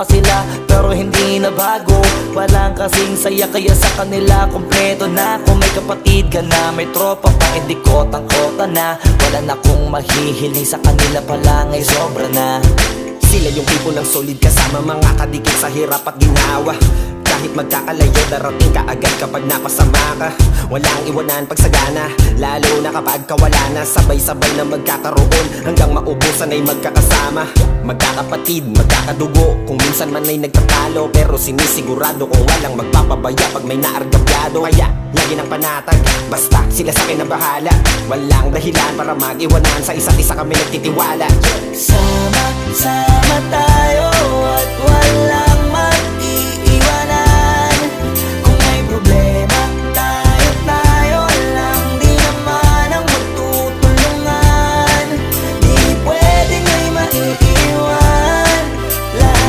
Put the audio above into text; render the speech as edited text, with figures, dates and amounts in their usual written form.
sila pero hindi na bago. Walang kasing saya kaya sa kanila kompleto na. Kung may kapatid ka na, may tropa pa, hindi kotang-kota na. Wala na kong mahihiling sa kanila pala, ngay sobra na. Sila yung tipo ng solid kasama, mga kadikit sa hirap at ginawa. Kahit magkakalayo, darating ka agad kapag napasama ka. Walang iwanan pag sagana, lalo na kapag kawala na. Sabay-sabay na magkakaroon hanggang maubusan ay magkakasama. Magkakapatid, magkakadugo, kung minsan man ay nagtatalo, pero sinisigurado kung walang magpapabaya pag may naargabyado. Kaya lagi ng panatag, basta sila sa akin na bahala. Walang dahilan para mag-iwanan, sa isa't isa kami nagtitiwala. Sama-sama tayo at